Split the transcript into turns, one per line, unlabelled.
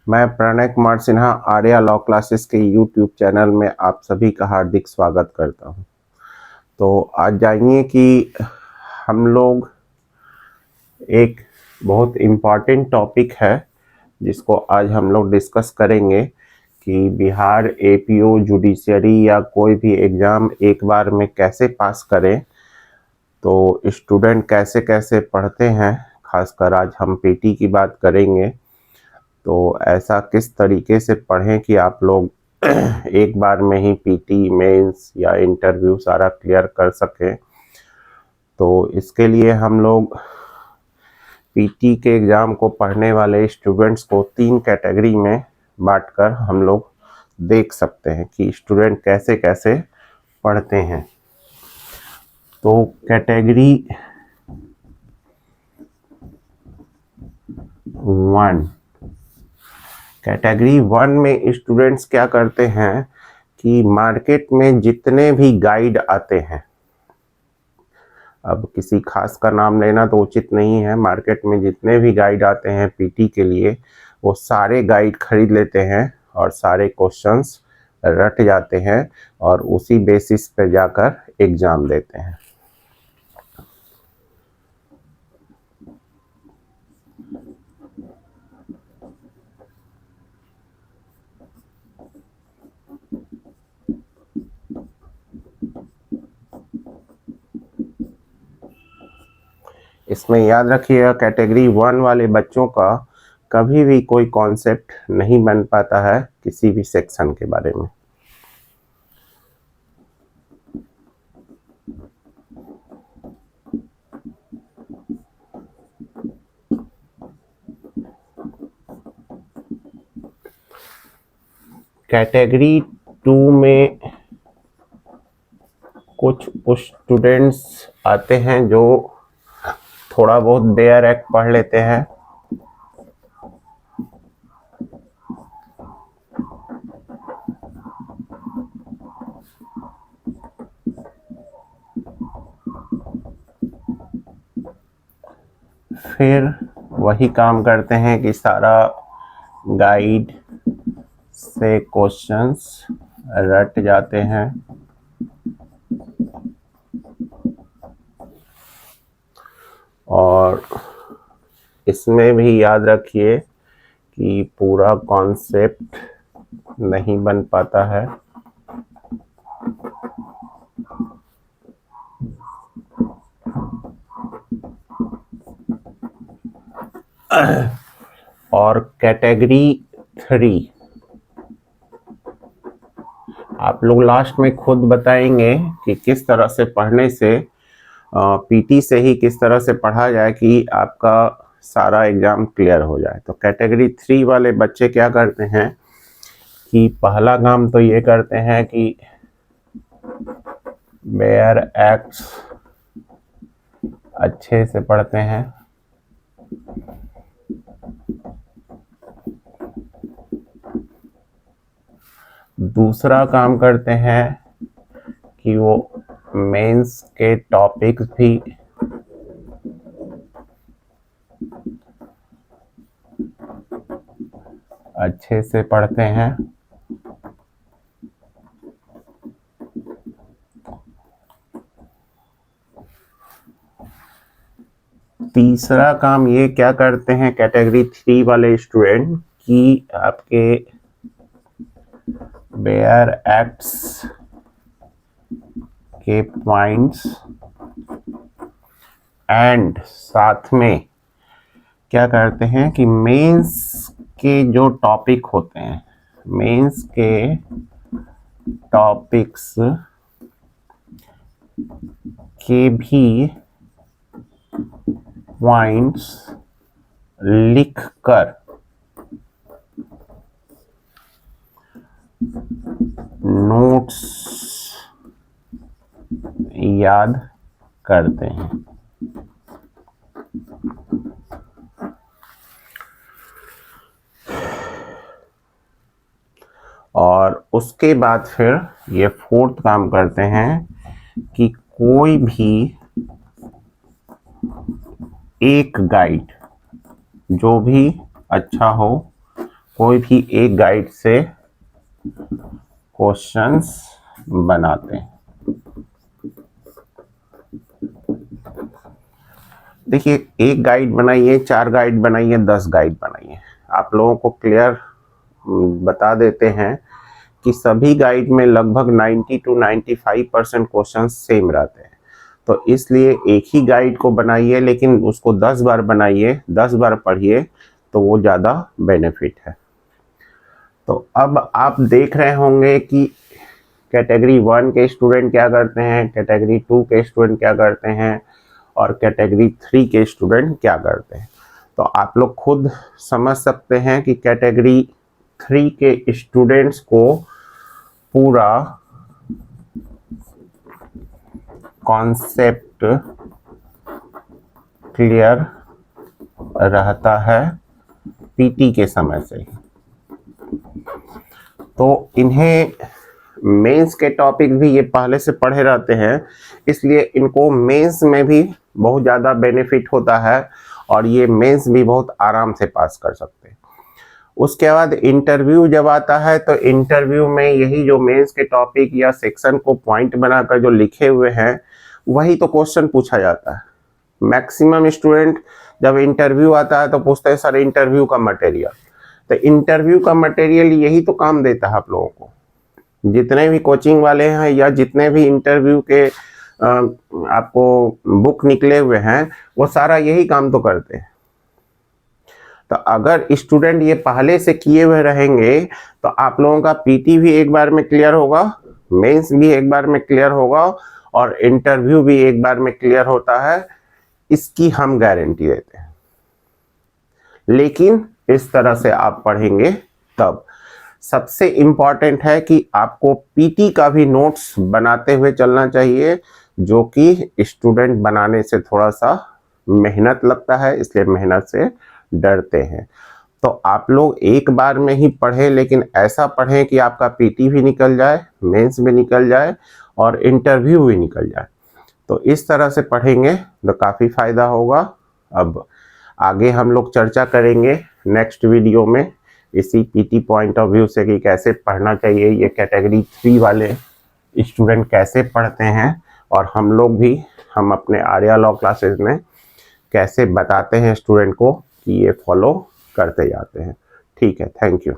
मैं Pranay Kumar Sinha Arya law classes के YouTube channel में आप सभी का हार्दिक स्वागत करता हूं। तो आज जानिए कि हम लोग एक बहुत इम्पॉर्टेंट टॉपिक है जिसको आज हम लोग डिस्कस करेंगे कि बिहार एपीओ जुडिशरी या कोई भी एग्ज़ाम एक बार में कैसे पास करें। तो स्टूडेंट कैसे कैसे पढ़ते हैं, खासकर आज हम पीटी की बात करेंगे। तो ऐसा किस तरीके से पढ़ें कि आप लोग एक बार में ही पीटी, मेंस या इंटरव्यू सारा क्लियर कर सकें। तो इसके लिए हम लोग पीटी के एग्ज़ाम को पढ़ने वाले स्टूडेंट्स को 3 कैटेगरी में बांटकर हम लोग देख सकते हैं कि स्टूडेंट कैसे कैसे पढ़ते हैं। तो कैटेगरी 1, कैटेगरी 1 में स्टूडेंट्स क्या करते हैं कि मार्केट में जितने भी गाइड आते हैं, अब किसी खास का नाम लेना तो उचित नहीं है, मार्केट में जितने भी गाइड आते हैं पीटी के लिए वो सारे गाइड खरीद लेते हैं और सारे क्वेश्चंस रट जाते हैं और उसी बेसिस पे जाकर एग्ज़ाम देते हैं। इसमें याद रखिएगा कैटेगरी 1 वाले बच्चों का कभी भी कोई कॉन्सेप्ट नहीं बन पाता है किसी भी सेक्शन के बारे में। कैटेगरी 2 में कुछ स्टूडेंट्स आते हैं जो थोड़ा बहुत बेयर एक्ट पढ़ लेते हैं, फिर वही काम करते हैं कि सारा गाइड से क्वेश्चंस रट जाते हैं और इसमें भी याद रखिए कि पूरा कॉन्सेप्ट नहीं बन पाता है। और कैटेगरी 3 आप लोग लास्ट में खुद बताएंगे कि किस तरह से पढ़ने से, पीटी से ही किस तरह से पढ़ा जाए कि आपका सारा एग्ज़ाम क्लियर हो जाए। तो कैटेगरी 3 वाले बच्चे क्या करते हैं कि पहला काम तो ये करते हैं कि बेयर एक्ट्स अच्छे से पढ़ते हैं, दूसरा काम करते हैं कि वो मेंस के टॉपिक्स भी अच्छे से पढ़ते हैं, तीसरा काम ये क्या करते हैं कैटेगरी 3 वाले स्टूडेंट कि आपके बेयर एक्ट्स के पॉइंट्स एंड साथ में क्या करते हैं कि मेंस के जो टॉपिक होते हैं, मेंस के टॉपिक्स के भी पॉइंट्स लिखकर नोट्स याद करते हैं। और उसके बाद फिर ये 4th काम करते हैं कि कोई भी एक गाइड जो भी अच्छा हो कोई भी एक गाइड से क्वेश्चंस बनाते हैं। देखिए, एक गाइड बनाइए, 4 गाइड बनाइए, 10 गाइड बनाइए, आप लोगों को क्लियर बता देते हैं कि सभी गाइड में लगभग 90 to 95% क्वेश्चन सेम रहते हैं। तो इसलिए एक ही गाइड को बनाइए, लेकिन उसको 10 बार बनाइए, 10 बार पढ़िए, तो वो ज़्यादा बेनिफिट है। तो अब आप देख रहे होंगे कि कैटेगरी 1 के स्टूडेंट क्या करते हैं, कैटेगरी 2 के स्टूडेंट क्या करते हैं और कैटेगरी 3 के स्टूडेंट क्या करते हैं। तो आप लोग खुद समझ सकते हैं कि कैटेगरी 3 के स्टूडेंट्स को पूरा कॉन्सेप्ट क्लियर रहता है पीटी के समय से ही। तो इन्हें मेंस के टॉपिक भी ये पहले से पढ़े रहते हैं, इसलिए इनको मेंस में भी बहुत ज़्यादा बेनिफिट होता है और ये मेंस भी बहुत आराम से पास कर सकते हैं। उसके बाद इंटरव्यू जब आता है तो इंटरव्यू में यही जो मेंस के टॉपिक या सेक्शन को पॉइंट बनाकर जो लिखे हुए हैं वही तो क्वेश्चन पूछा जाता है। मैक्सिमम स्टूडेंट जब इंटरव्यू आता है तो पूछते हैं सर इंटरव्यू का मटेरियल, तो इंटरव्यू का मटेरियल यही तो काम देता है आप लोगों को। जितने भी कोचिंग वाले हैं या जितने भी इंटरव्यू के आपको बुक निकले हुए हैं वो सारा यही काम तो करते हैं। तो अगर स्टूडेंट ये पहले से किए हुए रहेंगे तो आप लोगों का पीटी भी एक बार में क्लियर होगा, मेंस भी एक बार में क्लियर होगा और इंटरव्यू भी एक बार में क्लियर होता है, इसकी हम गारंटी देते हैं। लेकिन इस तरह से आप पढ़ेंगे तब। सबसे इम्पॉर्टेंट है कि आपको पीटी का भी नोट्स बनाते हुए चलना चाहिए, जो कि स्टूडेंट बनाने से थोड़ा सा मेहनत लगता है, इसलिए मेहनत से डरते हैं। तो आप लोग एक बार में ही पढ़ें, लेकिन ऐसा पढ़ें कि आपका पीटी भी निकल जाए, मेंस भी निकल जाए और इंटरव्यू भी निकल जाए। तो इस तरह से पढ़ेंगे तो काफ़ी फ़ायदा होगा। अब आगे हम लोग चर्चा करेंगे नेक्स्ट वीडियो में इसी पीटी पॉइंट ऑफ व्यू से कि कैसे पढ़ना चाहिए, ये कैटेगरी 3 वाले स्टूडेंट कैसे पढ़ते हैं और हम अपने आर्या लॉ क्लासेस में कैसे बताते हैं स्टूडेंट को कि ये फॉलो करते जाते हैं। ठीक है, थैंक यू।